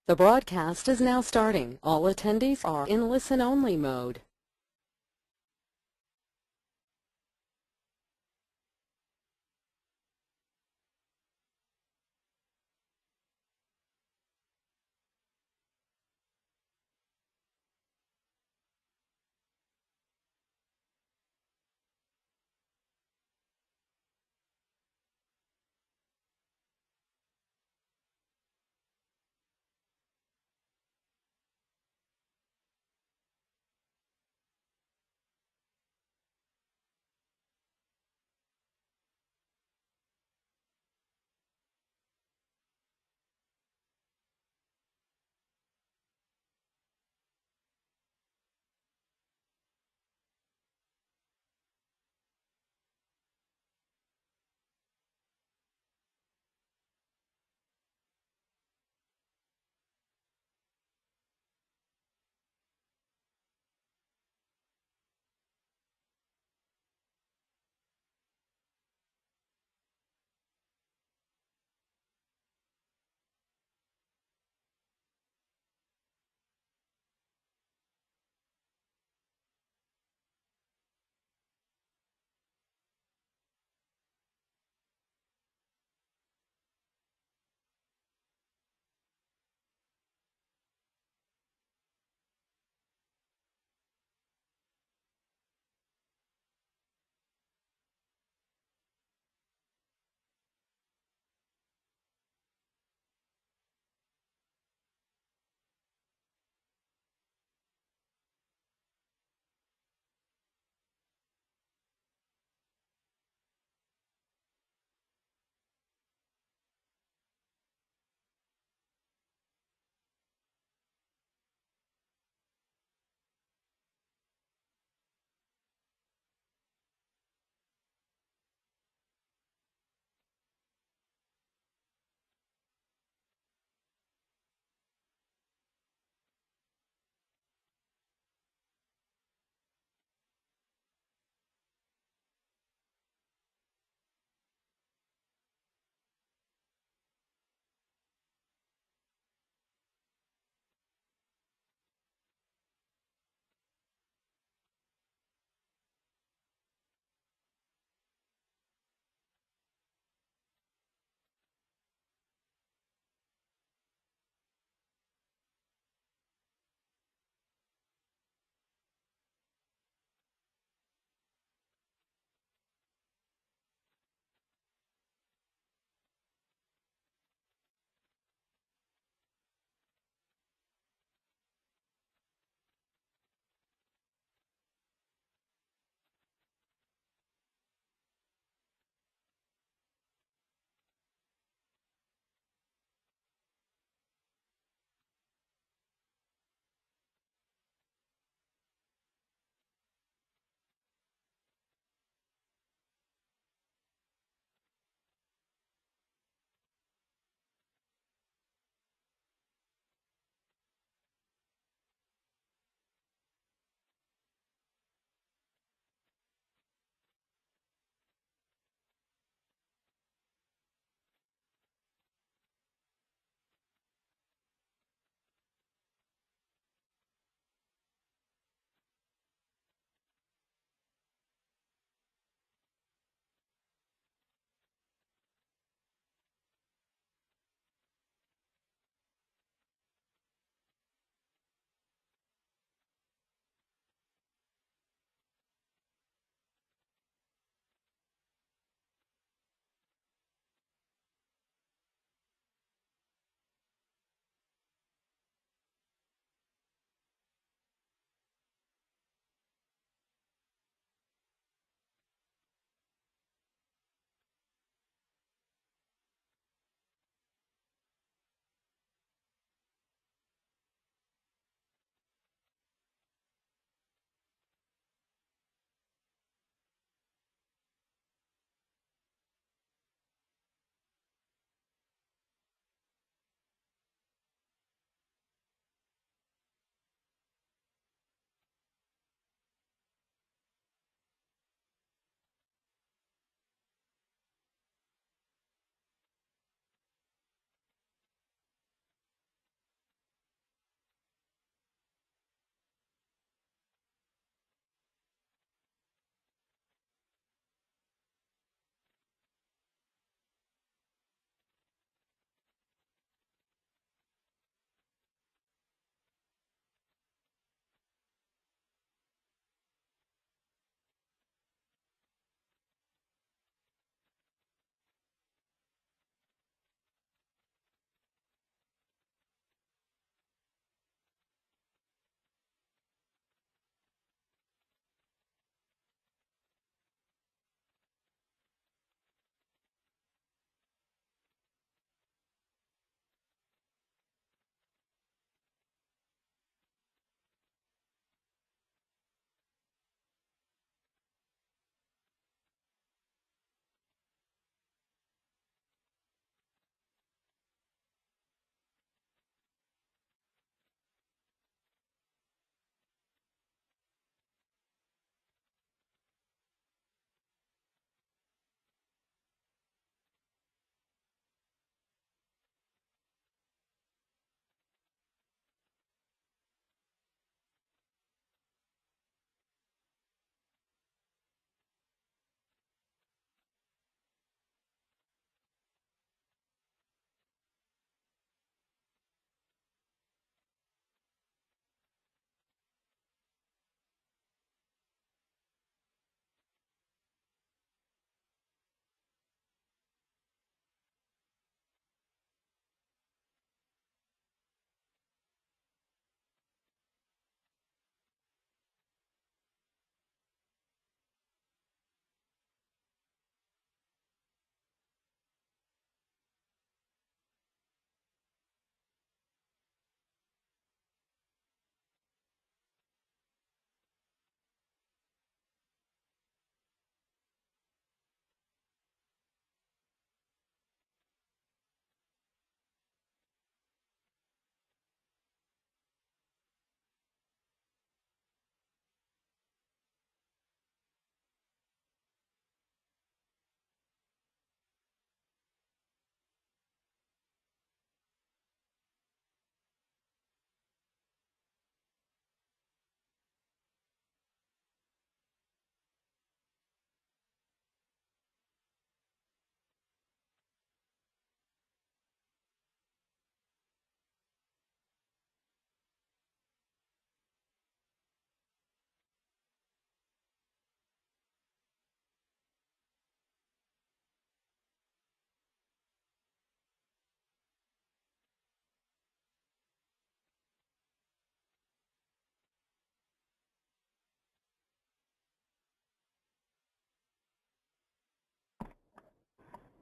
The broadcast is now starting. All attendees are in listen-only mode.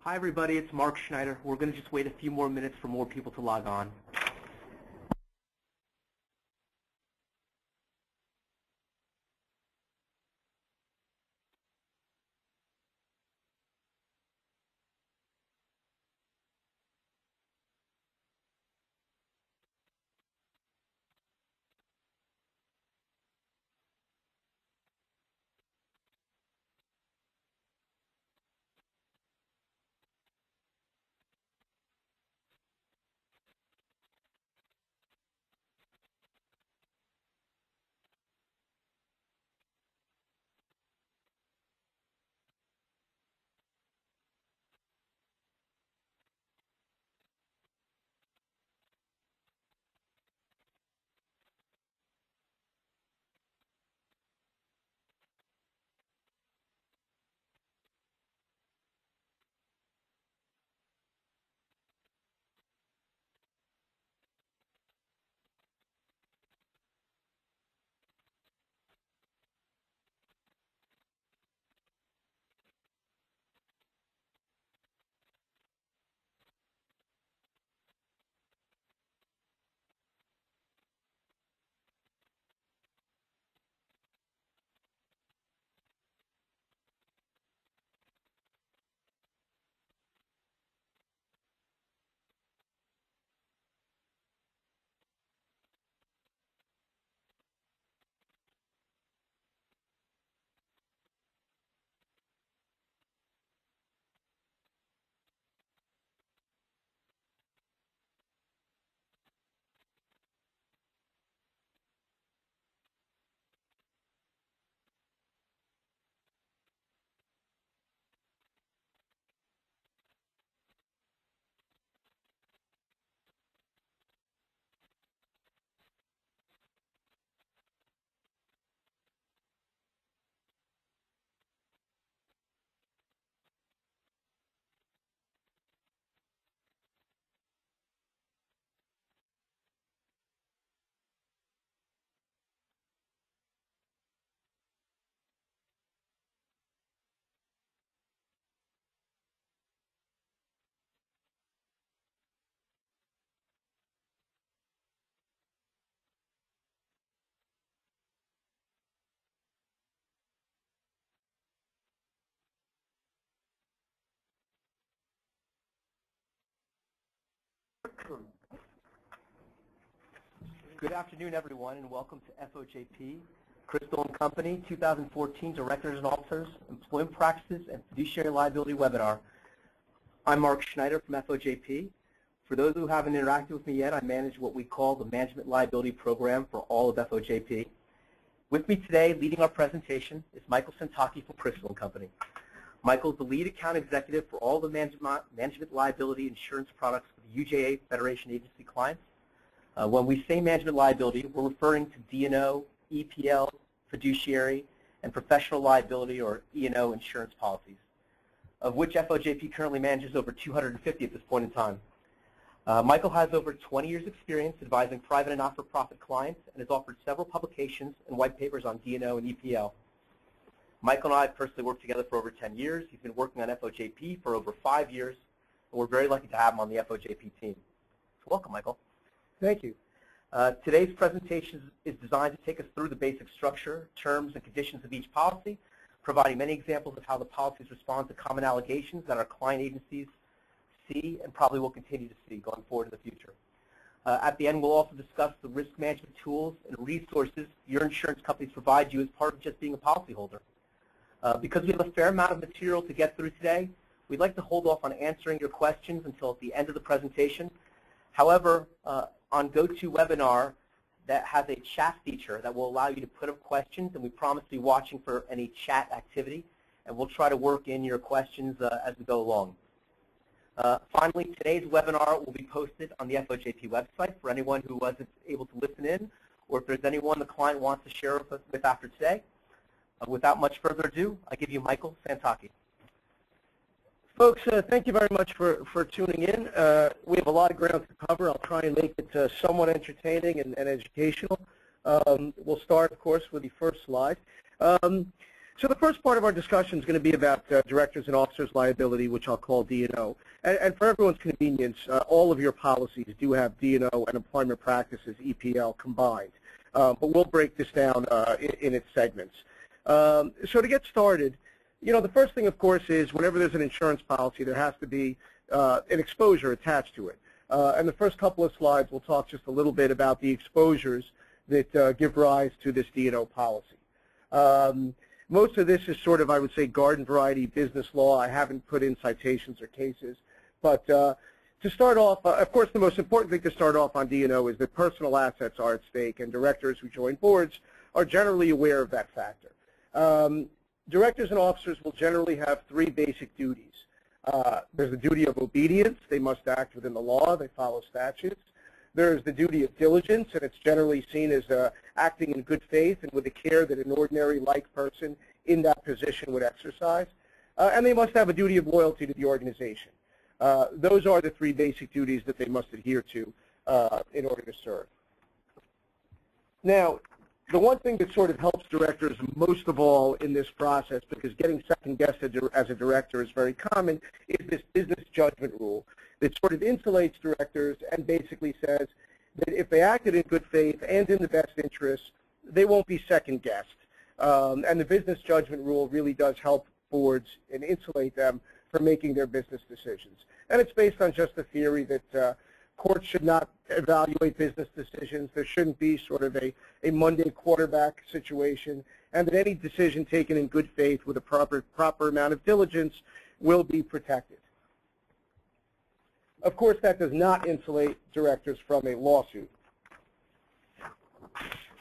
Hi everybody, it's Mark Schneider. We're going to just wait a few more minutes for more people to log on. Good afternoon, everyone, and welcome to FOJP, Crystal & Company 2014 Directors and Officers, Employment Practices and Fiduciary Liability webinar. I'm Mark Schneider from FOJP. For those who haven't interacted with me yet, I manage what we call the Management Liability Program for all of FOJP. With me today, leading our presentation, is Michael Santaki from Crystal & Company. Michael is the lead account executive for all the management liability insurance products for the UJA Federation agency clients. When we say management liability, we're referring to D&O, EPL, fiduciary, and professional liability or E&O insurance policies, of which FOJP currently manages over 250 at this point in time. Michael has over 20 years experience advising private and not-for-profit clients and has authored several publications and white papers on D&O and EPL. Michael and I have personally worked together for over 10 years. He's been working on FOJP for over 5 years, and we're very lucky to have him on the FOJP team. So welcome, Michael. Thank you. Today's presentation is designed to take us through the basic structure, terms, and conditions of each policy, providing many examples of how the policies respond to common allegations that our client agencies see and probably will continue to see going forward in the future. At the end, we'll also discuss the risk management tools and resources your insurance companies provide you as part of just being a policyholder. Because we have a fair amount of material to get through today, we'd like to hold off on answering your questions until at the end of the presentation. However, on GoToWebinar, that has a chat feature that will allow you to put up questions, and we promise to be watching for any chat activity, and we'll try to work in your questions as we go along. Finally, today's webinar will be posted on the FOJP website for anyone who wasn't able to listen in, or if there's anyone the client wants to share with after today. Without much further ado, I give you Michael Santaki. Folks, thank you very much for tuning in. We have a lot of ground to cover. I'll try and make it somewhat entertaining and educational. We'll start, of course, with the first slide. So the first part of our discussion is going to be about directors and officers liability, which I'll call D&O. And for everyone's convenience, all of your policies do have D&O and employment practices, EPL, combined. But we'll break this down in its segments. So to get started, the first thing, of course, is whenever there's an insurance policy, there has to be an exposure attached to it. And the first couple of slides, we'll talk just a little bit about the exposures that give rise to this D&O policy. Most of this is sort of, I would say, garden variety business law. I haven't put in citations or cases. But to start off, of course, the most important thing to start off on D&O is that personal assets are at stake, and directors who join boards are generally aware of that factor. Directors and officers will generally have three basic duties. There's the duty of obedience. They must act within the law. They follow statutes. There's the duty of diligence, and it's generally seen as acting in good faith and with the care that an ordinary like person in that position would exercise. And they must have a duty of loyalty to the organization. Those are the three basic duties that they must adhere to in order to serve. Now, the one thing that sort of helps directors most of all in this process, because getting second-guessed as a director is very common, is this business judgment rule that sort of insulates directors and basically says that if they acted in good faith and in the best interests, they won't be second-guessed. And the business judgment rule really does help boards and insulate them from making their business decisions. And it's based on just the theory that courts should not evaluate business decisions. There shouldn't be sort of a Monday quarterback situation, and that any decision taken in good faith with a proper amount of diligence will be protected. Of course, that does not insulate directors from a lawsuit.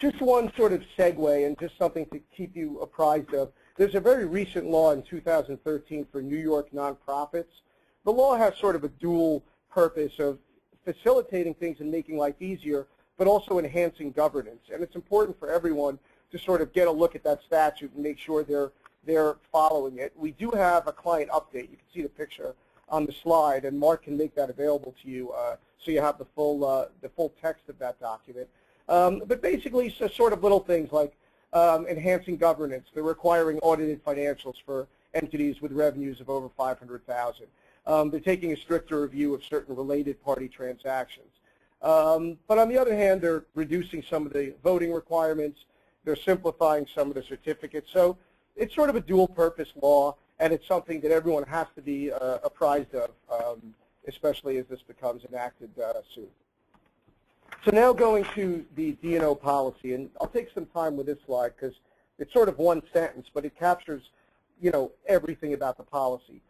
Just one sort of segue and just something to keep you apprised of. There's a very recent law in 2013 for New York nonprofits. The law has sort of a dual purpose of facilitating things and making life easier, but also enhancing governance. And it's important for everyone to sort of get a look at that statute and make sure they're following it. We do have a client update. You can see the picture on the slide, and Mark can make that available to you so you have the full text of that document. But basically, so sort of little things like enhancing governance. They're requiring audited financials for entities with revenues of over $500,000. They're taking a stricter review of certain related party transactions. But on the other hand, they're reducing some of the voting requirements. They're simplifying some of the certificates. So it's sort of a dual-purpose law, and it's something that everyone has to be apprised of, especially as this becomes enacted soon. So now going to the D&O policy, and I'll take some time with this slide because it's sort of one sentence, but it captures, everything about the policy.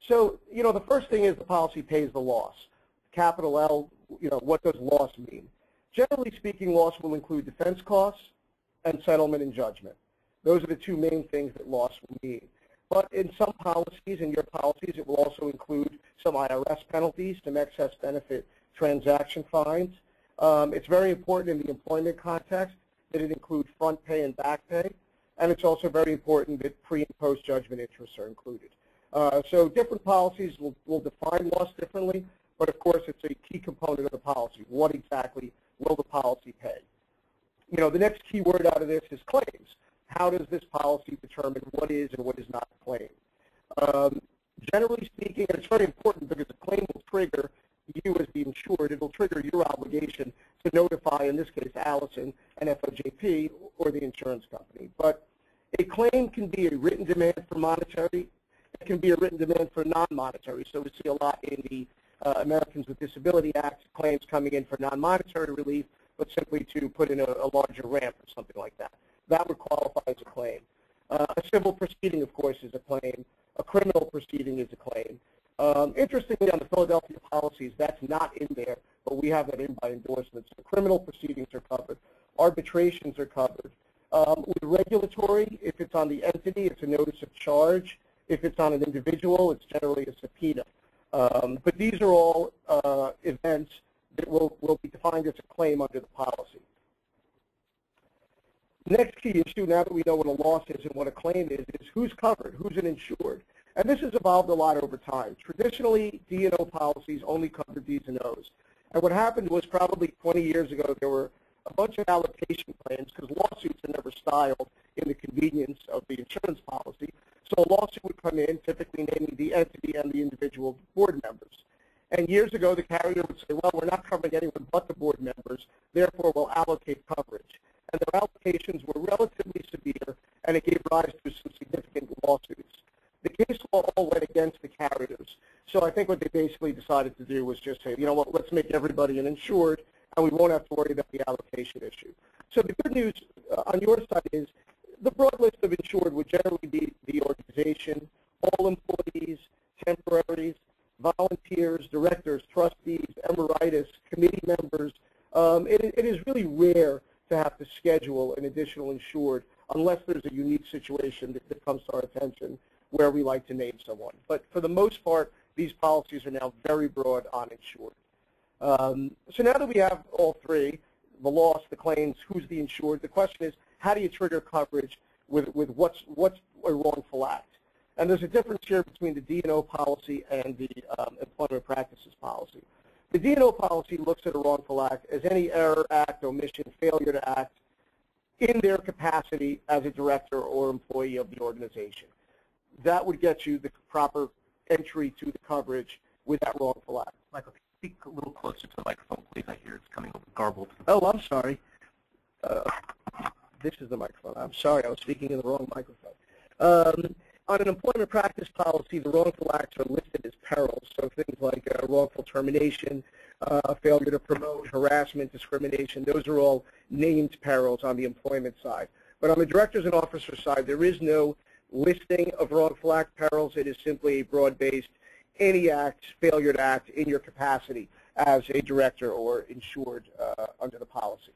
So, the first thing is the policy pays the loss. Capital L, what does loss mean? Generally speaking, loss will include defense costs and settlement and judgment. Those are the two main things that loss will mean. But in some policies, in your policies, it will also include some IRS penalties, some excess benefit transaction fines. It's very important in the employment context that it include front pay and back pay. And it's also very important that pre- and post-judgment interests are included. So different policies will define loss differently, but of course it's a key component of the policy. What exactly will the policy pay? The next key word out of this is claims. How does this policy determine what is and what is not a claim? Generally speaking, and it's very important because a claim will trigger you as the insured. It will trigger your obligation to notify, in this case, Allison and FOJP or the insurance company. But a claim can be a written demand for monetary. It can be a written demand for non-monetary. So we see a lot in the Americans with Disability Act claims coming in for non-monetary relief, but simply to put in a larger ramp or something like that. That would qualify as a claim. A civil proceeding, of course, is a claim. A criminal proceeding is a claim. Interestingly, on the Philadelphia policies, that's not in there, but we have that in by endorsement. So criminal proceedings are covered. Arbitrations are covered. With regulatory, if it's on the entity, it's a notice of charge. If it's on an individual, it's generally a subpoena. But these are all events that will be defined as a claim under the policy. Next key issue, now that we know what a loss is and what a claim is who's covered, who's an insured. And this has evolved a lot over time. Traditionally, D&O policies only covered Ds and Os. And what happened was probably 20 years ago, there were a bunch of allocation claims because lawsuits are never styled in the convenience of the insurance policy. So a lawsuit would come in, typically naming the entity and the individual board members. And years ago, the carrier would say, well, we're not covering anyone but the board members, therefore we'll allocate coverage. And their allocations were relatively severe, and it gave rise to some significant lawsuits. The case law all went against the carriers. So I think what they basically decided to do was just say, you know what, let's make everybody an insured, and we won't have to worry about the allocation issue. So the good news on your side is the broad list of insured would generally be the organization, all employees, temporaries, volunteers, directors, trustees, emeritus, committee members. It is really rare to have to schedule an additional insured unless there's a unique situation that comes to our attention where we like to name someone. But for the most part, these policies are now very broad on insured. So now that we have all three, the loss, the claims, who's the insured, the question is, how do you trigger coverage with what's a wrongful act? And there's a difference here between the D&O policy and the employment practices policy. The D&O policy looks at a wrongful act as any error, act, omission, failure to act in their capacity as a director or employee of the organization. That would get you the proper entry to the coverage with that wrongful act. Michael, speak a little closer to the microphone, please. I hear it's coming over garbled. Oh, I'm sorry. This is the microphone. I'm sorry, I was speaking in the wrong microphone. On an employment practice policy, the wrongful acts are listed as perils, so things like wrongful termination, failure to promote, harassment, discrimination, those are all named perils on the employment side. But on the directors and officers side, there is no listing of wrongful act perils. It is simply a broad-based, any act, failure to act in your capacity as a director or insured under the policy.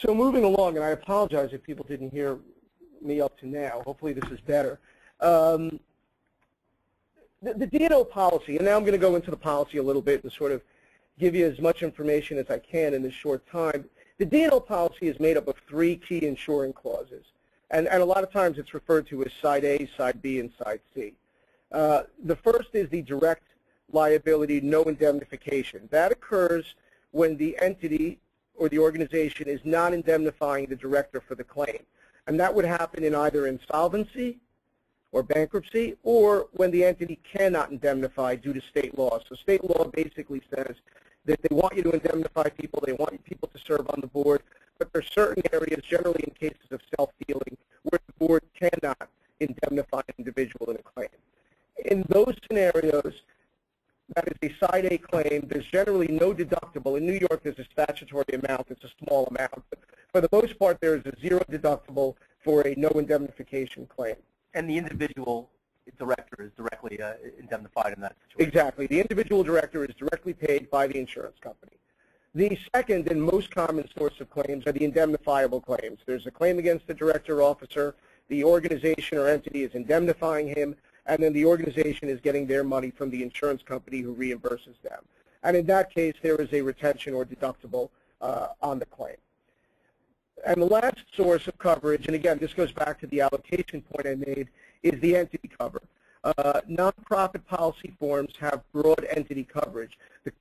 So moving along, and I apologize if people didn't hear me up to now. Hopefully this is better. The D&O policy, and now I'm going to go into the policy a little bit and sort of give you as much information as I can in this short time. The D&O policy is made up of three key insuring clauses, and a lot of times it's referred to as Side A, Side B, and Side C. The first is the direct liability, no indemnification. That occurs when the entity or the organization is not indemnifying the director for the claim. And that would happen in either insolvency or bankruptcy, or when the entity cannot indemnify due to state law. So state law basically says that they want you to indemnify people, they want people to serve on the board, but there are certain areas, generally in cases of self-dealing, where the board cannot indemnify an individual in a claim. In those scenarios, that is a Side A claim. There's generally no deductible. In New York, there's a statutory amount. It's a small amount. But for the most part, there is a zero deductible for a no indemnification claim. And the individual director is directly indemnified in that situation. Exactly. The individual director is directly paid by the insurance company. The second and most common source of claims are the indemnifiable claims. There's a claim against the director or officer. The organization or entity is indemnifying him, and then the organization is getting their money from the insurance company who reimburses them. And in that case, there is a retention or deductible on the claim. And the last source of coverage, and again, this goes back to the allocation point I made, is the entity cover. Nonprofit policy forms have broad entity coverage,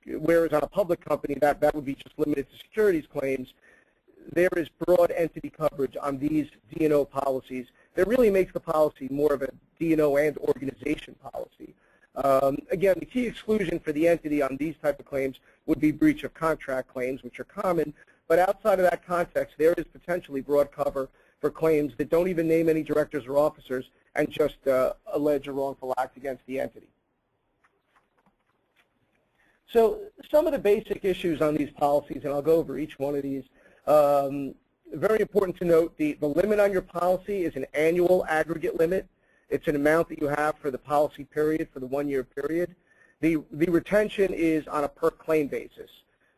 whereas on a public company, that would be just limited to securities claims. There is broad entity coverage on these D&O policies that really makes the policy more of a D&O and organization policy. Again, the key exclusion for the entity on these type of claims would be breach of contract claims, which are common, but outside of that context, there is potentially broad cover for claims that don't even name any directors or officers and just allege a wrongful act against the entity. So some of the basic issues on these policies, and I'll go over each one of these. Very important to note, the limit on your policy is an annual aggregate limit. It's an amount that you have for the policy period, for the one-year period. The retention is on a per-claim basis.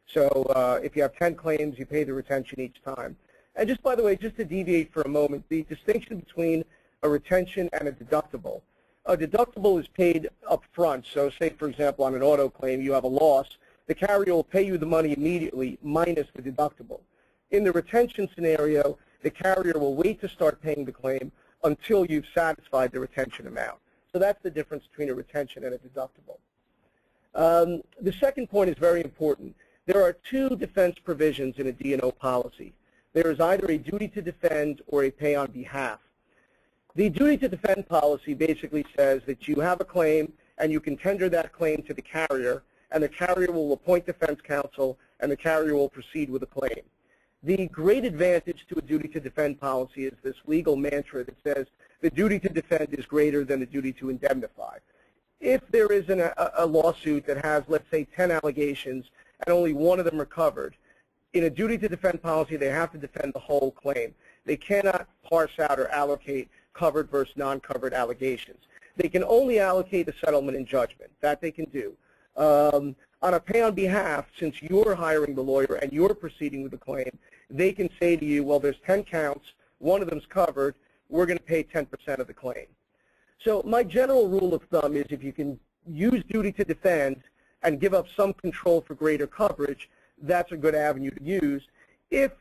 So if you have 10 claims, you pay the retention each time. And just by the way, just to deviate for a moment, the distinction between a retention and a deductible. A deductible is paid up front. So say, for example, on an auto claim, you have a loss. The carrier will pay you the money immediately minus the deductible. In the retention scenario, the carrier will wait to start paying the claim until you've satisfied the retention amount. So that's the difference between a retention and a deductible. The second point is very important. There are two defense provisions in a D&O policy. There is either a duty to defend or a pay on behalf. The duty to defend policy basically says that you have a claim and you can tender that claim to the carrier, and the carrier will appoint defense counsel and the carrier will proceed with the claim. The great advantage to a duty to defend policy is this legal mantra that says the duty to defend is greater than the duty to indemnify. If there is a lawsuit that has, let's say, 10 allegations and only one of them are covered, in a duty to defend policy, they have to defend the whole claim. They cannot parse out or allocate covered versus non-covered allegations. They can only allocate the settlement and judgment. That they can do. On a pay on behalf, since you're hiring the lawyer and you're proceeding with the claim, they can say to you, well, there's 10 counts, one of them's covered, we're going to pay 10% of the claim. So my general rule of thumb is if you can use duty to defend and give up some control for greater coverage, that's a good avenue to use. If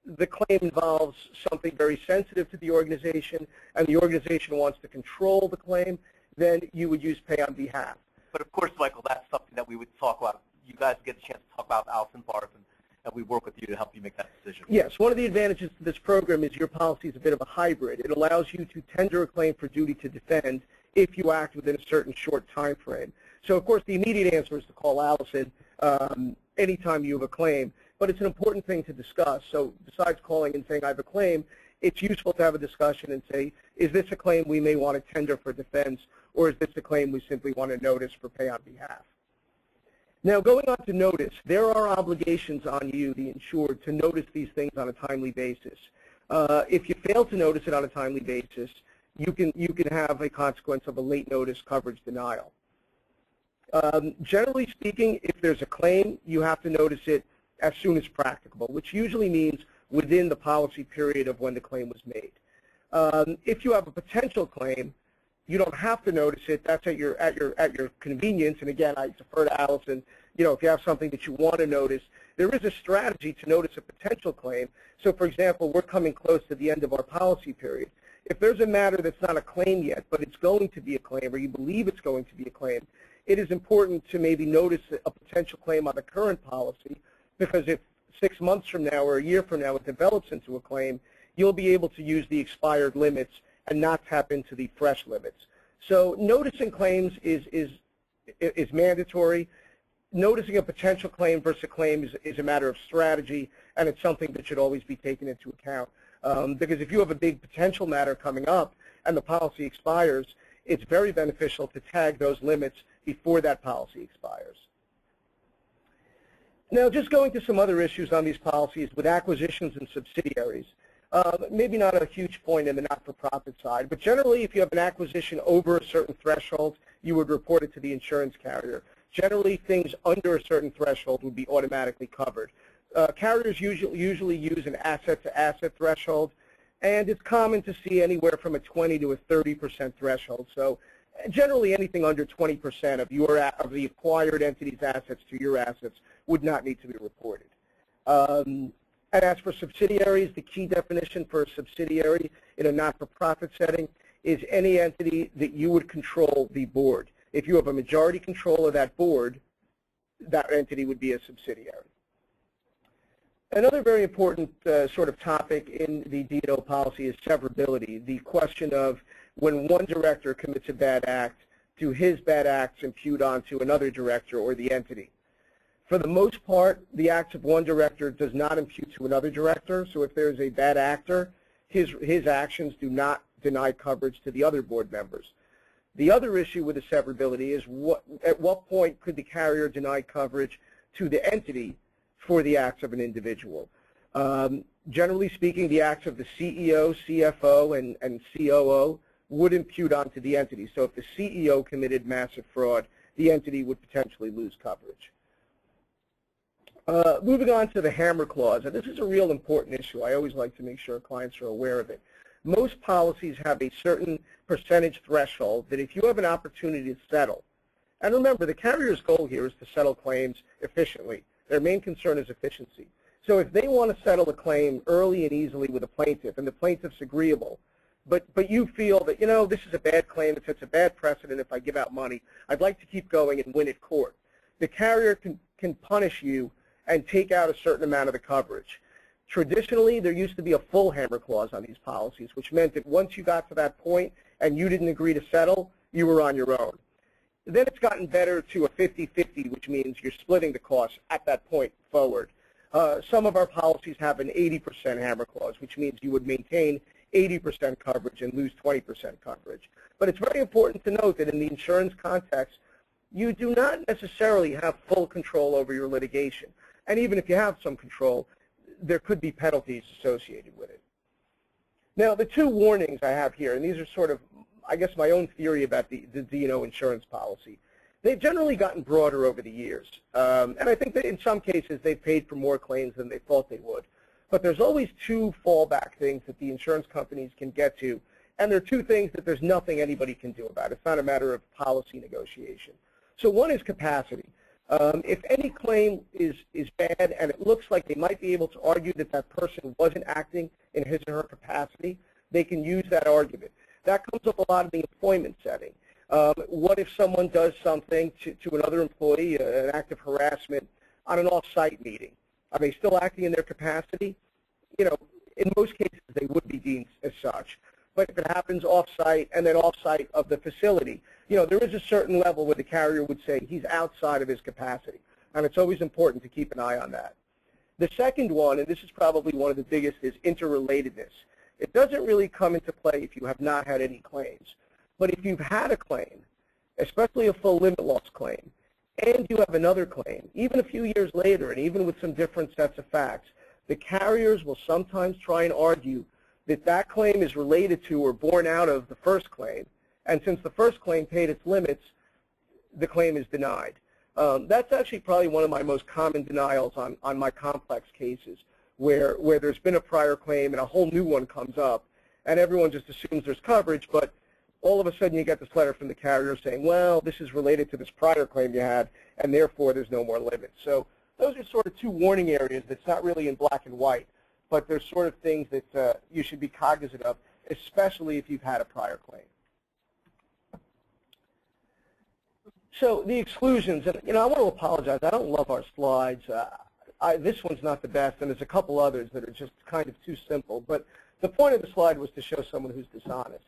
the claim involves something very sensitive to the organization and the organization wants to control the claim, then you would use pay on behalf. But of course, Michael, that's something that we would talk about. You guys get a chance to talk about Allison Barth, and we work with you to help you make that decision. Yes, one of the advantages to this program is your policy is a bit of a hybrid. It allows you to tender a claim for duty to defend if you act within a certain short time frame. So, of course, the immediate answer is to call Allison anytime you have a claim, but it's an important thing to discuss. So besides calling and saying I have a claim, it's useful to have a discussion and say, is this a claim we may want to tender for defense, or is this a claim we simply want to notice for pay on behalf? Now, going on to notice, there are obligations on you, the insured, to notice these things on a timely basis. If you fail to notice it on a timely basis, you can have a consequence of a late notice coverage denial. Generally speaking, if there's a claim, you have to notice it as soon as practicable, which usually means within the policy period of when the claim was made. If you have a potential claim, you don't have to notice it. That's at your convenience. And again, I defer to Allison. You know, if you have something that you want to notice, there is a strategy to notice a potential claim. So, for example, we're coming close to the end of our policy period. If there's a matter that's not a claim yet, but it's going to be a claim, or you believe it's going to be a claim, it is important to maybe notice a potential claim on the current policy, because if 6 months from now or a year from now it develops into a claim, you'll be able to use the expired limits and not tap into the fresh limits. So noticing claims is mandatory. Noticing a potential claim versus a claim is a matter of strategy, and it's something that should always be taken into account. Because if you have a big potential matter coming up and the policy expires, it's very beneficial to tag those limits before that policy expires. Now, just going to some other issues on these policies with acquisitions and subsidiaries. Maybe not a huge point in the not-for-profit side, but generally if you have an acquisition over a certain threshold, you would report it to the insurance carrier. Generally, things under a certain threshold would be automatically covered. Carriers usually use an asset-to-asset threshold, and it's common to see anywhere from a 20 to a 30% threshold. So generally anything under 20% of the acquired entity's assets to your assets would not need to be reported. And as for subsidiaries, the key definition for a subsidiary in a not-for-profit setting is any entity that you would control the board. If you have a majority control of that board, that entity would be a subsidiary. Another very important sort of topic in the D&O policy is severability, the question of when one director commits a bad act, do his bad acts impute onto another director or the entity? For the most part, the acts of one director does not impute to another director, so if there's a bad actor, his actions do not deny coverage to the other board members. The other issue with the severability is at what point could the carrier deny coverage to the entity for the acts of an individual. Generally speaking, the acts of the CEO, CFO, and COO would impute onto the entity. So if the CEO committed massive fraud, the entity would potentially lose coverage. Moving on to the hammer clause, and this is a real important issue. I always like to make sure clients are aware of it. Most policies have a certain percentage threshold that if you have an opportunity to settle, and remember, the carrier's goal here is to settle claims efficiently. Their main concern is efficiency. So if they want to settle a claim early and easily with a plaintiff, and the plaintiff's agreeable, but you feel that, you know, this is a bad claim, it sets a bad precedent if I give out money, I'd like to keep going and win at court, the carrier can punish you and take out a certain amount of the coverage. Traditionally, there used to be a full hammer clause on these policies, which meant that once you got to that point and you didn't agree to settle, you were on your own. Then it's gotten better to a 50-50, which means you're splitting the cost at that point forward. Some of our policies have an 80% hammer clause, which means you would maintain 80% coverage and lose 20% coverage. But it's very important to note that in the insurance context, you do not necessarily have full control over your litigation. And even if you have some control, there could be penalties associated with it. Now, the two warnings I have here, and these are sort of, I guess, my own theory about the D&O insurance policy. They've generally gotten broader over the years. And I think that in some cases they've paid for more claims than they thought they would. But there's always two fallback things that the insurance companies can get to. And there are two things that there's nothing anybody can do about. It's not a matter of policy negotiation. So one is capacity. If any claim is bad and it looks like they might be able to argue that that person wasn't acting in his or her capacity, they can use that argument. That comes up a lot in the employment setting. What if someone does something to another employee, an act of harassment on an off-site meeting? Are they still acting in their capacity? You know, in most cases they would be deemed as such. But if it happens off-site and then off-site of the facility, you know, there is a certain level where the carrier would say he's outside of his capacity. And it's always important to keep an eye on that. The second one, and this is probably one of the biggest, is interrelatedness. It doesn't really come into play if you have not had any claims. But if you've had a claim, especially a full limit loss claim, and you have another claim, even a few years later, and even with some different sets of facts, the carriers will sometimes try and argue that that claim is related to or born out of the first claim. And since the first claim paid its limits, the claim is denied. That's actually probably one of my most common denials on my complex cases, where there's been a prior claim and a whole new one comes up, and everyone just assumes there's coverage, but all of a sudden you get this letter from the carrier saying, well, this is related to this prior claim you had, and therefore there's no more limits. So those are sort of two warning areas that's not really in black and white, but there's sort of things that you should be cognizant of, especially if you've had a prior claim. So the exclusions, and you know, I want to apologize. I don't love our slides. This one's not the best, and there's a couple others that are just kind of too simple. But the point of the slide was to show someone who's dishonest.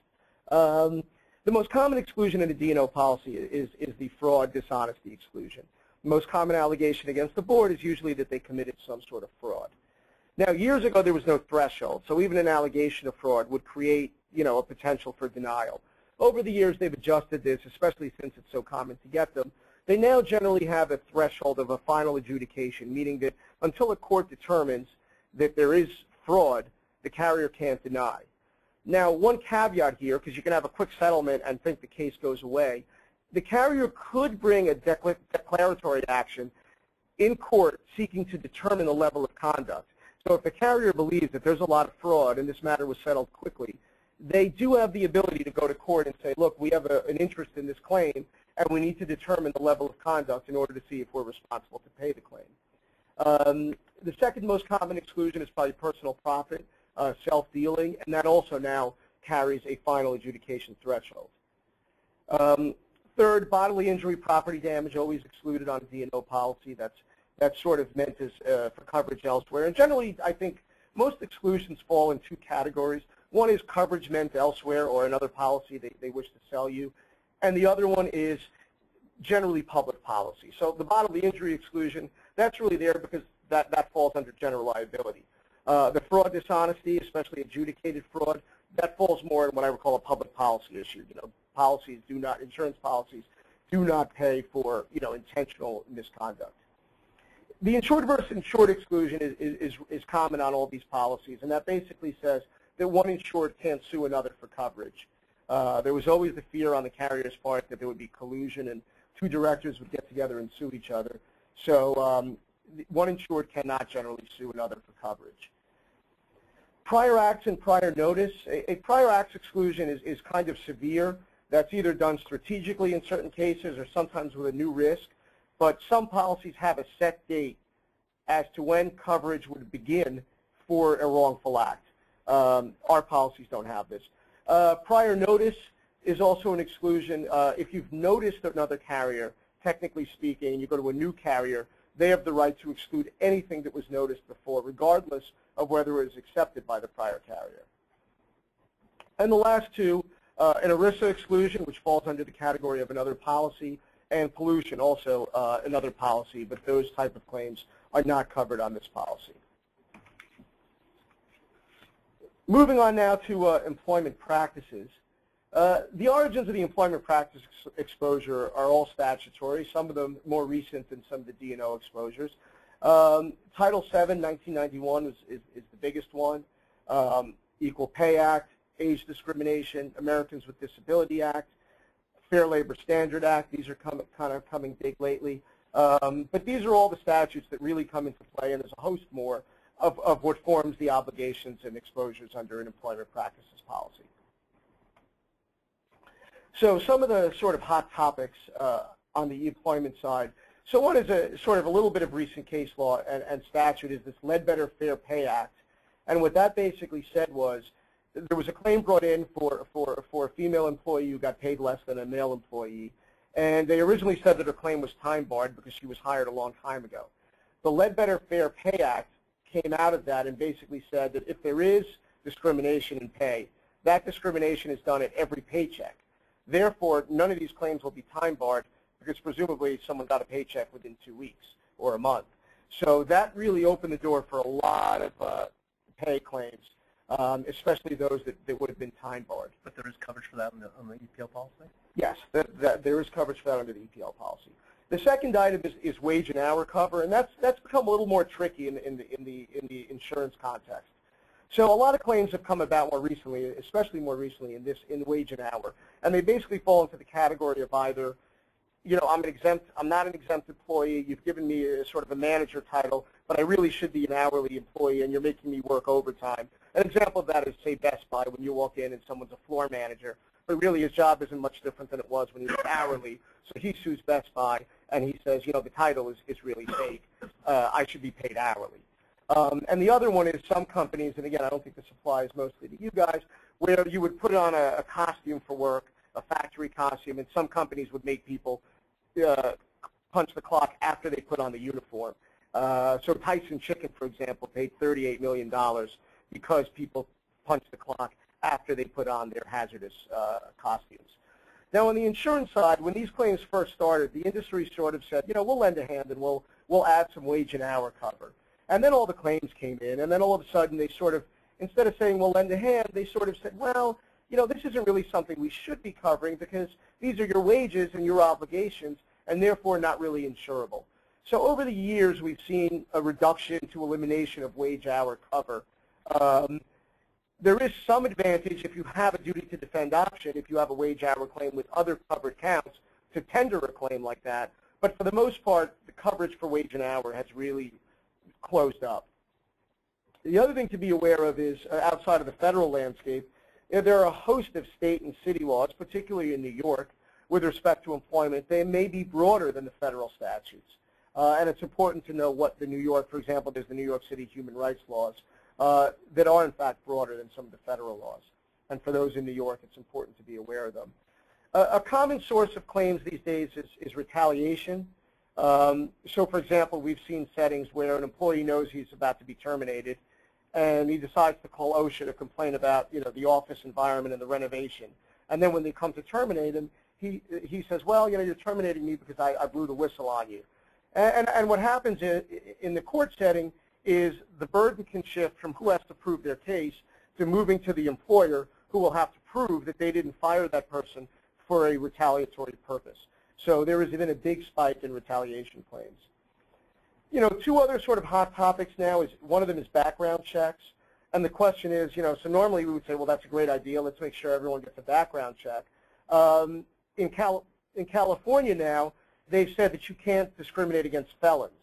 The most common exclusion in a D&O policy is the fraud dishonesty exclusion. The most common allegation against the board is usually that they committed some sort of fraud. Now, years ago, there was no threshold, so even an allegation of fraud would create, you know, a potential for denial. Over the years, they've adjusted this, especially since it's so common to get them. They now generally have a threshold of a final adjudication, meaning that until a court determines that there is fraud, the carrier can't deny. Now, one caveat here, because you can have a quick settlement and think the case goes away, the carrier could bring a declaratory action in court seeking to determine the level of conduct. So if the carrier believes that there's a lot of fraud and this matter was settled quickly, they do have the ability to go to court and say, look, we have an interest in this claim, and we need to determine the level of conduct in order to see if we're responsible to pay the claim. The second most common exclusion is probably personal profit, self-dealing, and that also now carries a final adjudication threshold. Third, bodily injury, property damage, always excluded on a D&O policy. That's sort of meant as for coverage elsewhere. And generally, I think most exclusions fall in two categories. One is coverage meant elsewhere or another policy they wish to sell you. And the other one is generally public policy. So the bodily injury exclusion, that's really there because that falls under general liability. The fraud dishonesty, especially adjudicated fraud, that falls more in what I would call a public policy issue. You know, insurance policies do not pay for, you know, intentional misconduct. The insured versus insured exclusion is common on all these policies, and that basically says that one insured can't sue another for coverage. There was always the fear on the carrier's part that there would be collusion and two directors would get together and sue each other. So one insured cannot generally sue another for coverage. Prior acts and prior notice. A prior acts exclusion is kind of severe. That's either done strategically in certain cases or sometimes with a new risk. But some policies have a set date as to when coverage would begin for a wrongful act. Our policies don't have this. Prior notice is also an exclusion. If you've noticed another carrier technically speaking, and you go to a new carrier, they have the right to exclude anything that was noticed before, regardless of whether it was accepted by the prior carrier. And the last two, an ERISA exclusion, which falls under the category of another policy, and pollution, also another policy, but those type of claims are not covered on this policy. Moving on now to employment practices. The origins of the employment practice exposure are all statutory, some of them more recent than some of the D&O exposures. Title VII, 1991 is the biggest one. Equal Pay Act, Age Discrimination, Americans with Disability Act, Fair Labor Standard Act. These are kind of coming big lately. But these are all the statutes that really come into play, and there's a host more of what forms the obligations and exposures under an employment practices policy. So some of the sort of hot topics on the employment side. So one is a sort of a little bit of recent case law and statute is this Ledbetter Fair Pay Act. And what that basically said was there was a claim brought in for a female employee who got paid less than a male employee. And they originally said that her claim was time barred because she was hired a long time ago. The Ledbetter Fair Pay Act came out of that and basically said that if there is discrimination in pay, that discrimination is done at every paycheck. Therefore, none of these claims will be time barred because presumably someone got a paycheck within 2 weeks or a month. So that really opened the door for a lot of pay claims, especially those that would have been time barred. But there is coverage for that on the EPL policy? Yes, there is coverage for that under the EPL policy. The second item is wage and hour cover, and that's become a little more tricky in the insurance context. So a lot of claims have come about more recently, especially more recently in wage and hour, and they basically fall into the category of either, you know, I'm not an exempt employee. You've given me a sort of a manager title, but I really should be an hourly employee, and you're making me work overtime. An example of that is, say, Best Buy, when you walk in and someone's a floor manager, but really his job isn't much different than it was when he was hourly. So he sues Best Buy, and he says, you know, the title is really fake. I should be paid hourly. And the other one is some companies, and again, I don't think this applies mostly to you guys, where you would put on a costume for work, a factory costume, and some companies would make people punch the clock after they put on the uniform. So Tyson Chicken, for example, paid $38 million because people punched the clock after they put on their hazardous costumes. Now, on the insurance side, when these claims first started, the industry sort of said, you know, we'll lend a hand and we'll add some wage and hour cover. And then all the claims came in, and then all of a sudden they sort of, instead of saying we'll lend a hand, they sort of said, well, you know, this isn't really something we should be covering because these are your wages and your obligations, and therefore not really insurable. So over the years, we've seen a reduction to elimination of wage hour cover. There is some advantage if you have a duty to defend option, if you have a wage hour claim with other covered counts, to tender a claim like that. But for the most part, the coverage for wage and hour has really closed up. The other thing to be aware of is, outside of the federal landscape, there are a host of state and city laws, particularly in New York, with respect to employment. They may be broader than the federal statutes. And it's important to know what the New York, for example, there's the New York City human rights laws that are, in fact, broader than some of the federal laws. And for those in New York, it's important to be aware of them. A common source of claims these days is retaliation. So, for example, we've seen settings where an employee knows he's about to be terminated, and he decides to call OSHA to complain about, you know, the office environment and the renovation. And then when they come to terminate him, he says, well, you know, you're terminating me because I blew the whistle on you. And what happens in the court setting is the burden can shift from who has to prove their case to moving to the employer, who will have to prove that they didn't fire that person for a retaliatory purpose. So there has been a big spike in retaliation claims. You know, two other sort of hot topics now is, one of them is background checks. And the question is, you know, so normally we would say, well, that's a great idea. Let's make sure everyone gets a background check. In California now, they've said that you can't discriminate against felons.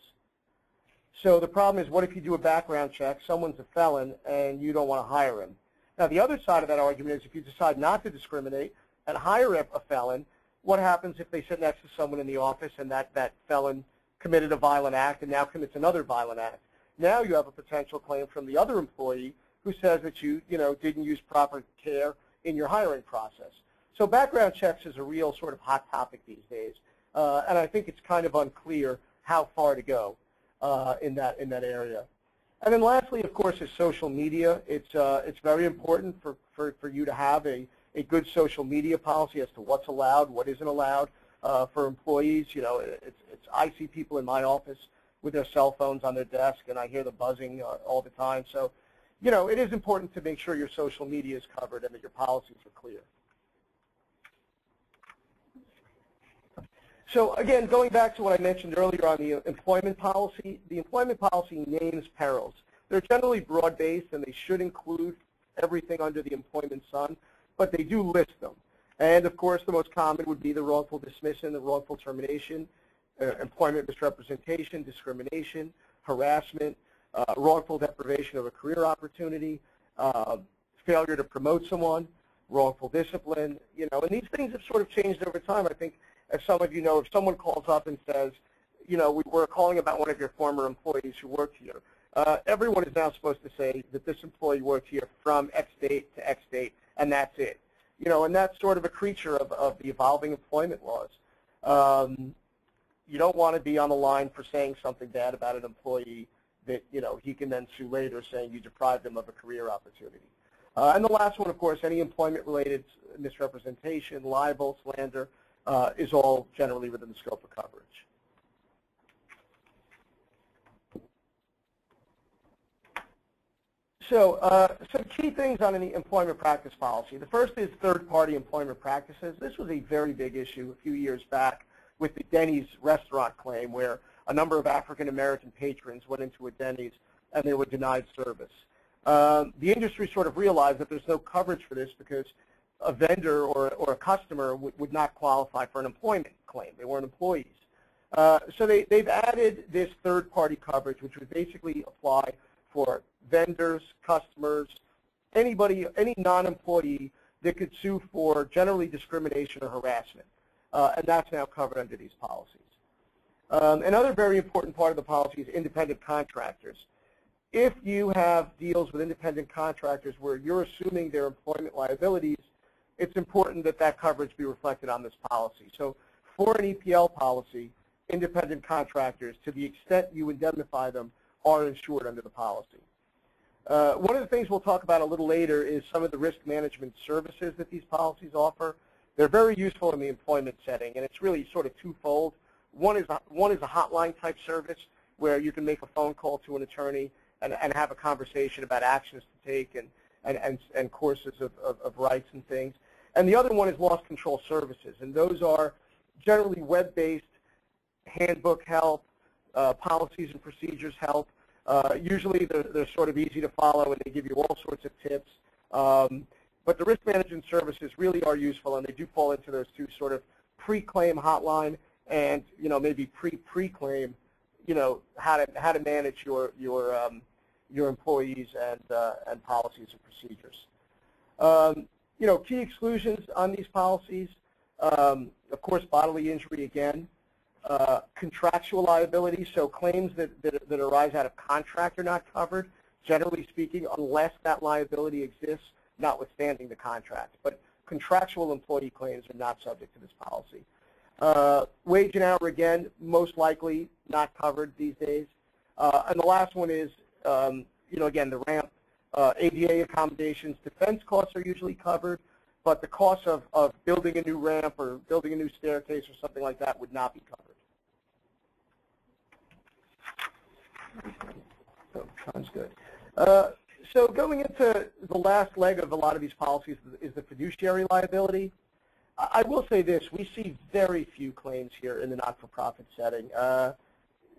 So the problem is, what if you do a background check, someone's a felon, and you don't want to hire him? Now, the other side of that argument is if you decide not to discriminate and hire a felon, what happens if they sit next to someone in the office and that felon committed a violent act and now commits another violent act? Now you have a potential claim from the other employee who says that you didn't use proper care in your hiring process. So background checks is a real sort of hot topic these days. and I think it's kind of unclear how far to go in that area. And then lastly, of course, is social media. It's very important for you to have a good social media policy as to what's allowed, what isn't allowed for employees. You know, I see people in my office with their cell phones on their desk, and I hear the buzzing all the time. So, you know, it is important to make sure your social media is covered and that your policies are clear. So again, going back to what I mentioned earlier on the employment policy names perils. They're generally broad-based, and they should include everything under the employment sun, but they do list them. And of course, the most common would be the wrongful dismissal, the wrongful termination, employment misrepresentation, discrimination, harassment, wrongful deprivation of a career opportunity, failure to promote someone, wrongful discipline, you know, and these things have sort of changed over time. I think, as some of you know, if someone calls up and says, you know, we're calling about one of your former employees who worked here, everyone is now supposed to say that this employee worked here from X date to X date, and that's it. You know, and that's sort of a creature of the evolving employment laws. You don't want to be on the line for saying something bad about an employee that, you know, he can then sue later saying you deprived him of a career opportunity. And the last one, of course, any employment-related misrepresentation, libel, slander, is all generally within the scope of coverage. So some key things on the employment practice policy. The first is third-party employment practices. This was a very big issue a few years back with the Denny's restaurant claim, where a number of African-American patrons went into a Denny's and they were denied service. The industry sort of realized that there's no coverage for this because a vendor or a customer would not qualify for an employment claim. They weren't employees. So they've added this third-party coverage, which would basically apply for vendors, customers, anybody, any non-employee that could sue for generally discrimination or harassment. And that's now covered under these policies. Another very important part of the policy is independent contractors. If you have deals with independent contractors where you're assuming their employment liabilities, it's important that that coverage be reflected on this policy. So for an EPL policy, independent contractors, to the extent you indemnify them, are insured under the policy. One of the things we'll talk about a little later is some of the risk management services that these policies offer. They're very useful in the employment setting, and it's really sort of twofold. One is a hotline type service where you can make a phone call to an attorney and have a conversation about actions to take and courses of rights and things. And the other one is loss control services, and those are generally web-based handbook help, policies and procedures help. Usually they're sort of easy to follow and they give you all sorts of tips. But the risk management services really are useful, and they do fall into those two sort of pre-claim hotline and, you know, maybe pre-claim, you know, how to manage your employees and policies and procedures. You know, key exclusions on these policies, of course, bodily injury again. Contractual liability, so claims that arise out of contract are not covered, generally speaking, unless that liability exists, notwithstanding the contract. But contractual employee claims are not subject to this policy. Wage and hour, again, most likely not covered these days. And the last one is, you know, again, the ramp, ADA accommodations. Defense costs are usually covered, but the cost of building a new ramp or building a new staircase or something like that would not be covered. So, sounds good. So going into the last leg of a lot of these policies is the fiduciary liability. I will say this, we see very few claims here in the not-for-profit setting.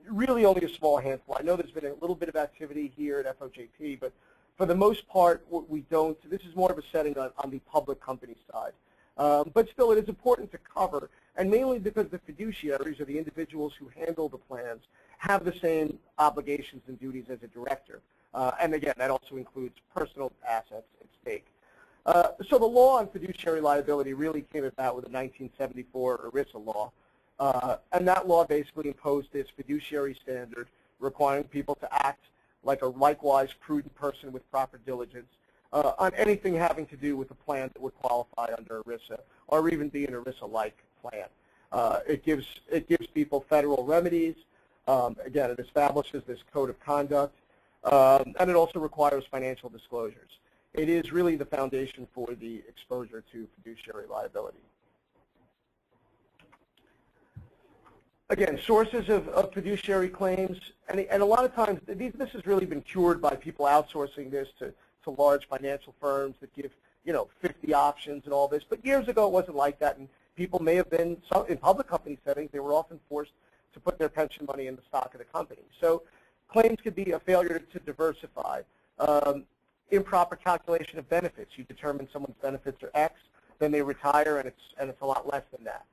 Really only a small handful. I know there's been a little bit of activity here at FOJP, but for the most part, we don't. This is more of a setting on the public company side. But still, it is important to cover, and mainly because the fiduciaries, or the individuals who handle the plans, have the same obligations and duties as a director. And again, that also includes personal assets at stake. So the law on fiduciary liability really came about with the 1974 ERISA law. And that law basically imposed this fiduciary standard requiring people to act like a likewise prudent person with proper diligence on anything having to do with a plan that would qualify under ERISA or even be an ERISA-like plan. It gives people federal remedies. Again, it establishes this code of conduct, and it also requires financial disclosures. It is really the foundation for the exposure to fiduciary liability. Again, sources of fiduciary claims, and a lot of times this has really been cured by people outsourcing this to large financial firms that give 50 options and all this. But years ago it wasn't like that, and people may have been, in public company settings, they were often forced to put their pension money in the stock of the company. So claims could be a failure to diversify, improper calculation of benefits. You determine someone's benefits are X, then they retire and it's a lot less than that.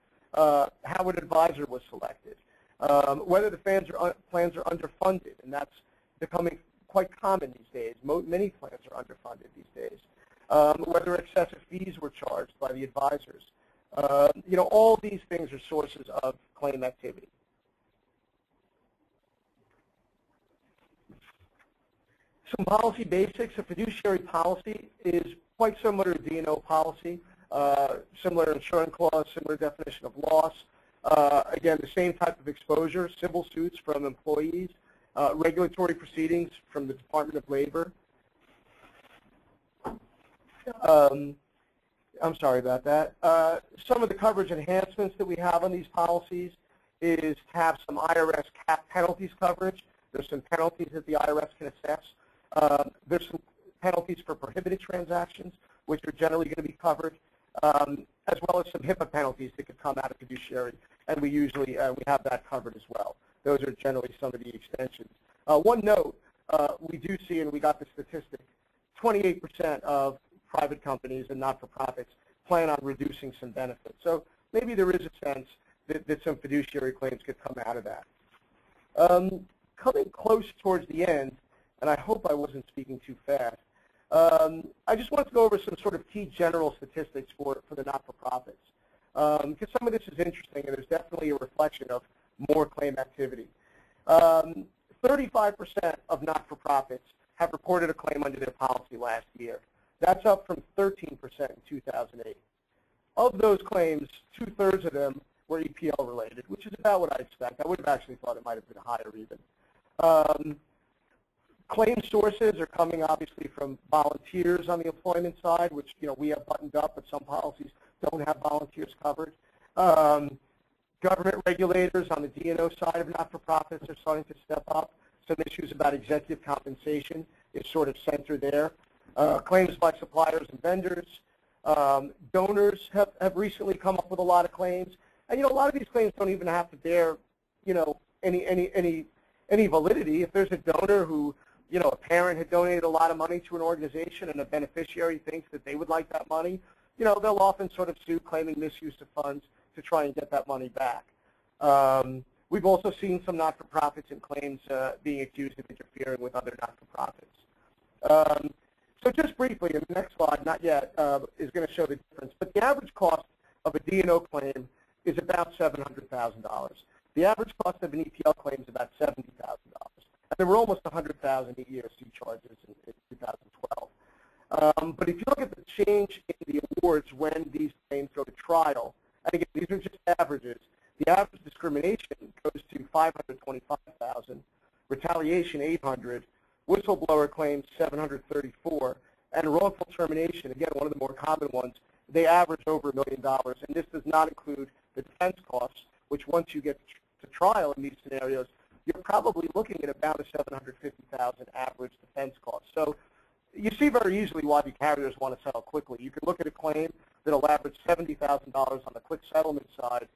How an advisor was selected, whether the plans are underfunded, and that's becoming quite common these days. Many plans are underfunded these days. Whether excessive fees were charged by the advisors. All these things are sources of claim activity. Some policy basics. A fiduciary policy is quite similar to D&O policy. Similar insurance clause, similar definition of loss. Again, the same type of exposure, civil suits from employees, regulatory proceedings from the Department of Labor. I'm sorry about that. Some of the coverage enhancements that we have on these policies is to have some IRS cap penalties coverage. There's some penalties that the IRS can assess. There's some penalties for prohibited transactions, which are generally going to be covered, as well as some HIPAA penalties that could come out of fiduciary, and we usually we have that covered as well. Those are generally some of the extensions. One note, we do see, and we got the statistic, 28% of private companies and not-for-profits plan on reducing some benefits. So maybe there is a sense that some fiduciary claims could come out of that. Coming close towards the end, and I hope I wasn't speaking too fast, I just wanted to go over some sort of key general statistics for the not-for-profits, because some of this is interesting, and there's definitely a reflection of more claim activity. 35% of not-for-profits have reported a claim under their policy last year. That's up from 13% in 2008. Of those claims, 2/3 of them were EPL related, which is about what I expect. I would have actually thought it might have been higher even. Claim sources are coming obviously from volunteers on the employment side, which we have buttoned up, but some policies don't have volunteers covered. Government regulators on the D&O side of not-for-profits are starting to step up. Some issues about executive compensation is sort of centered there. Claims by suppliers and vendors. Donors have recently come up with a lot of claims. And a lot of these claims don't even have to bear any validity. If there's a donor who a parent had donated a lot of money to an organization and a beneficiary thinks that they would like that money, they'll often sort of sue claiming misuse of funds to try and get that money back. We've also seen some not-for-profits in claims being accused of interfering with other not-for-profits. So just briefly, in the next slide, not yet, is going to show the difference. But the average cost of a D&O claim is about $700,000. The average cost of an EPL claim is about $70,000. And there were almost 100,000 EEOC charges in 2012. But if you look at the change in the awards when these claims go to trial, and again, these are just averages, the average discrimination goes to $525,000, retaliation $800,000, whistleblower claims $734,000, and wrongful termination, again, one of the more common ones, they average over $1 million. And this does not include the defense costs, which once you get to trial in these scenarios, you're probably looking at about a $750,000 average defense cost. So you see very easily why the carriers want to settle quickly. You can look at a claim that'll average $70,000 on the quick settlement side,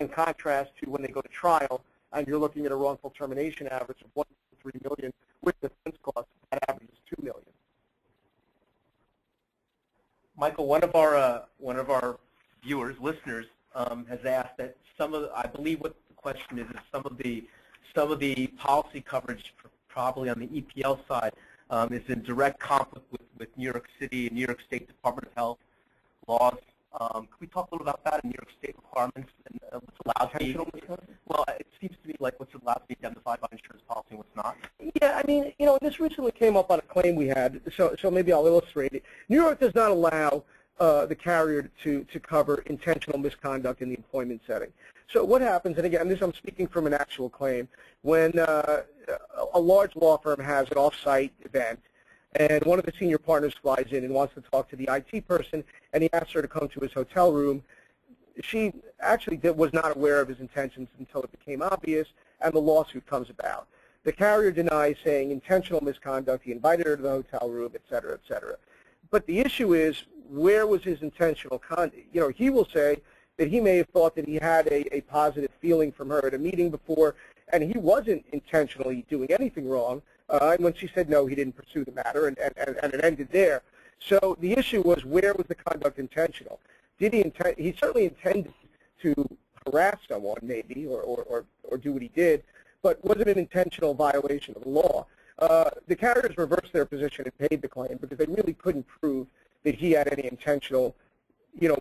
in contrast to when they go to trial, and you're looking at a wrongful termination average of $1.3 million with defense costs that averages $2 million. Michael, one of our viewers, listeners, has asked that I believe what the question is some of the policy coverage probably on the EPL side is in direct conflict with New York City and New York State Department of Health laws. Could we talk a little about that and New York State requirements and what's allowed to be? Well, it seems to me like what's allowed to be indemnified by insurance policy and what's not. Yeah, I mean, this recently came up on a claim we had, so maybe I'll illustrate it. New York does not allow the carrier to cover intentional misconduct in the employment setting. So what happens, and again, this I'm speaking from an actual claim, when a large law firm has an off-site event, and one of the senior partners flies in and wants to talk to the IT person, and he asks her to come to his hotel room. She actually was not aware of his intentions until it became obvious, and the lawsuit comes about. The carrier denies, saying intentional misconduct, he invited her to the hotel room, et cetera, et cetera. But the issue is, where was his intentional conduct? You know, he will say that he may have thought that he had a positive feeling from her at a meeting before, and he wasn't intentionally doing anything wrong. And when she said no, he didn't pursue the matter, and it ended there. So the issue was, where was the conduct intentional? Did he intend? He certainly intended to harass someone, maybe, or do what he did, but was it an intentional violation of the law? The carriers reversed their position and paid the claim because they really couldn't prove that he had any intentional,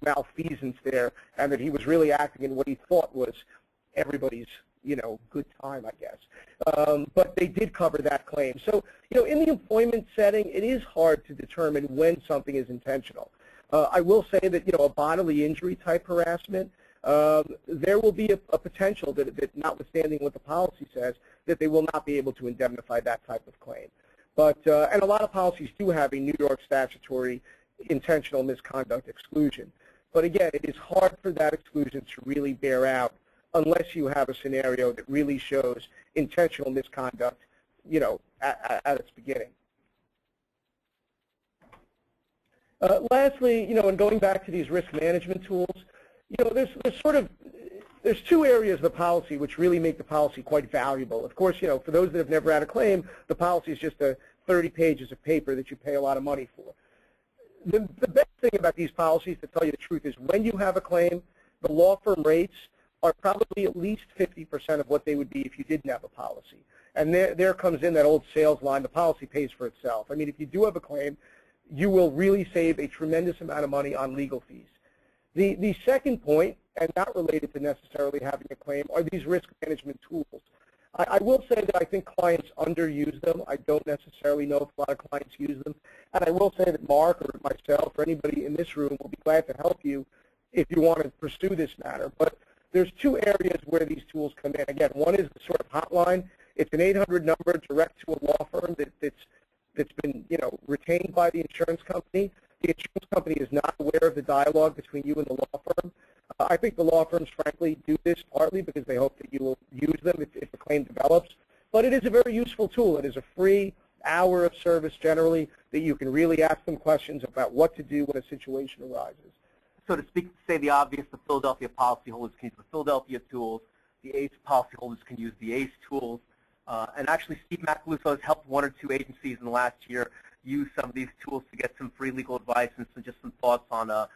malfeasance there, and that he was really acting in what he thought was everybody's, good time, I guess. But they did cover that claim. So, in the employment setting, it is hard to determine when something is intentional. I will say that, a bodily injury type harassment, there will be a potential that, notwithstanding what the policy says, that they will not be able to indemnify that type of claim. But, and a lot of policies do have a New York statutory intentional misconduct exclusion. But again, it is hard for that exclusion to really bear out unless you have a scenario that really shows intentional misconduct, at its beginning. Lastly, and going back to these risk management tools, there's two areas of the policy which really make the policy quite valuable. Of course, for those that have never had a claim, the policy is just 30 pages of paper that you pay a lot of money for. The best thing about these policies, to tell you the truth, is when you have a claim, the law firm rates are probably at least 50% of what they would be if you didn't have a policy. And there comes in that old sales line, the policy pays for itself. I mean, if you do have a claim, you will really save a tremendous amount of money on legal fees. The second point, and not related to necessarily having a claim, are these risk management tools. I will say that I think clients underuse them. I don't necessarily know if a lot of clients use them. And I will say that Mark or myself or anybody in this room will be glad to help you if you want to pursue this matter. But there's two areas where these tools come in. Again, one is the sort of hotline. It's an 800 number direct to a law firm that's been, retained by the insurance company. The insurance company is not aware of the dialogue between you and the law firm. I think the law firms, frankly, do this partly because they hope that you will use them if the claim develops. But it is a very useful tool. It is a free hour of service generally that you can really ask them questions about what to do when a situation arises. So to say the obvious, the Philadelphia policyholders can use the Philadelphia tools. The ACE policyholders can use the ACE tools. And actually, Steve Macaluso has helped one or two agencies in the last year use some of these tools to get some free legal advice and just some thoughts on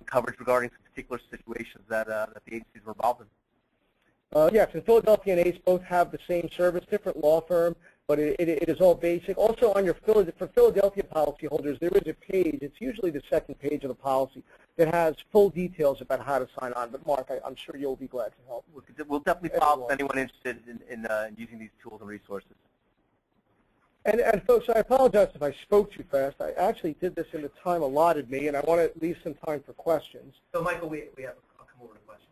coverage regarding some particular situations that the agencies were involved in. Yes, and Philadelphia and ACE both have the same service, different law firm, but it is all basic. Also, on your for Philadelphia policyholders, there is a page. It's usually the second page of the policy that has full details about how to sign on. But Mark, I'm sure you'll be glad to help. We'll definitely follow up with anyone interested in using these tools and resources. And folks, I apologize if I spoke too fast. I actually did this in the time allotted me, and I want to leave some time for questions. So, Michael, I'll come over to questions.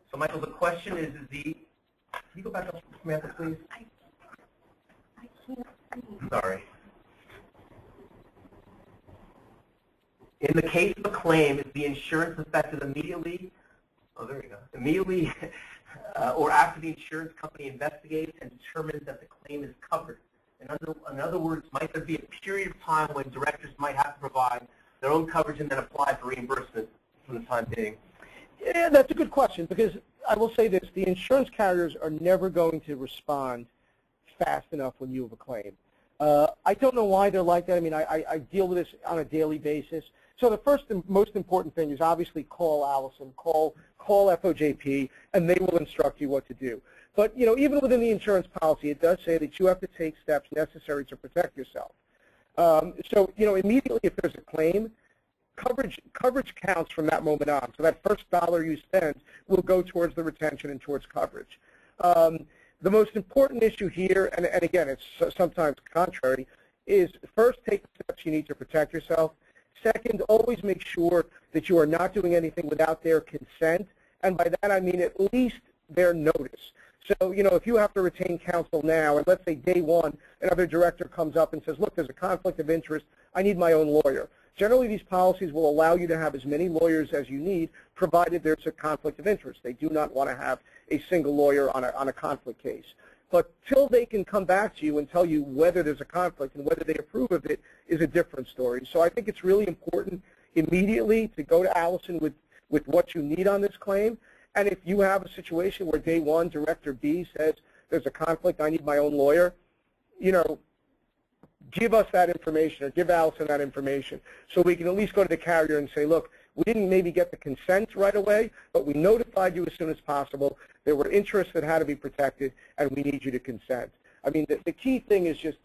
So, Michael, the question is can you go back up, Samantha, please? I can't see. Sorry. In the case of a claim, is the insurance affected immediately? Oh, there you go. Immediately or after the insurance company investigates and determines that the claim is covered. In other words, might there be a period of time when directors might have to provide their own coverage and then apply for reimbursement for the time being? Yeah, that's a good question, because I will say this. The insurance carriers are never going to respond fast enough when you have a claim. I don't know why they're like that. I mean, I deal with this on a daily basis. So the first and most important thing is obviously call Allison, call FOJP, and they will instruct you what to do. But, even within the insurance policy, it does say that you have to take steps necessary to protect yourself. So, immediately if there's a claim, coverage counts from that moment on. So that first dollar you spend will go towards the retention and towards coverage. The most important issue here, and again, it's sometimes contrary, is first take the steps you need to protect yourself. Second, always make sure that you are not doing anything without their consent, and by that I mean at least their notice. So, you know, if you have to retain counsel now, and let's say day one, another director comes up and says, look, there's a conflict of interest, I need my own lawyer. Generally, these policies will allow you to have as many lawyers as you need, provided there's a conflict of interest. They do not want to have a single lawyer on a conflict case. But till they can come back to you and tell you whether there's a conflict and whether they approve of it is a different story. So I think it's really important immediately to go to Allison with what you need on this claim. And if you have a situation where day one, Director B says there's a conflict, I need my own lawyer, you know, give us that information or give Allison that information so we can at least go to the carrier and say, look, we didn't maybe get the consent right away, but we notified you as soon as possible. There were interests that had to be protected, and we need you to consent. I mean, the key thing is just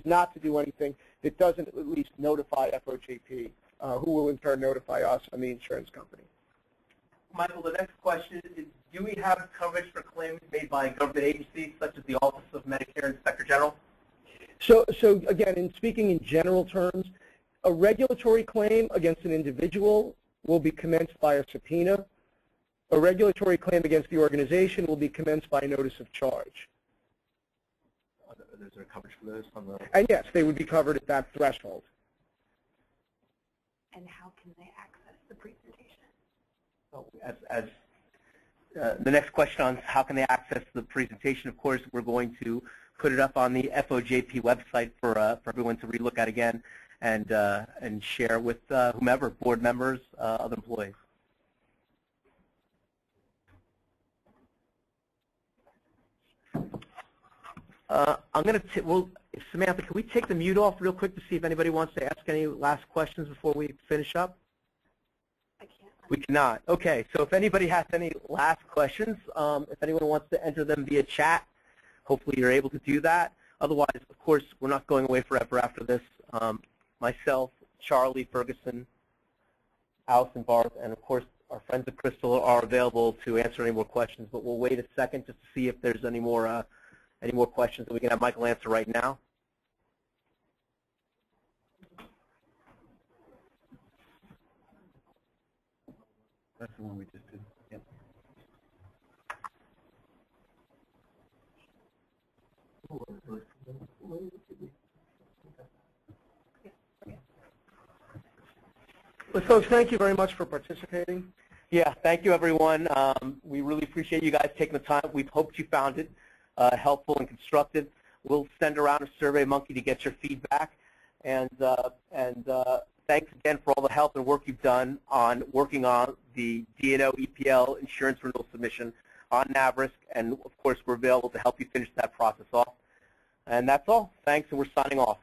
not to do anything that doesn't at least notify FOJP, who will in turn notify us and the insurance company. Michael, the next question is, do we have coverage for claims made by government agencies such as the Office of Medicare Inspector General? So again, in speaking in general terms, a regulatory claim against an individual will be commenced by a subpoena. A regulatory claim against the organization will be commenced by a notice of charge. Is there coverage for those on the? And yes, they would be covered at that threshold. And how can they access the presentation? So the next question on how can they access the presentation, of course, we're going to put it up on the FOJP website for everyone to relook at again and share with whomever, board members, other employees. Samantha, can we take the mute off real quick to see if anybody wants to ask any last questions before we finish up? I can't. We cannot. Okay, so if anybody has any last questions, if anyone wants to enter them via chat, hopefully you're able to do that. Otherwise, of course, we're not going away forever after this. Myself, Charlie Ferguson, Allison Barth, and of course our friends at Crystal are available to answer any more questions, but we'll wait a second just to see if there's any more questions that we can have Michael answer right now. That's the one we just did. Yep. Well, folks, thank you very much for participating. Yeah, thank you, everyone. We really appreciate you guys taking the time. We hoped you found it helpful and constructive. We'll send around a Survey Monkey to get your feedback. And thanks again for all the help and work you've done on working on the D&O EPL insurance renewal submission on NavRisk. And, of course, we're available to help you finish that process off. And that's all. Thanks, and we're signing off.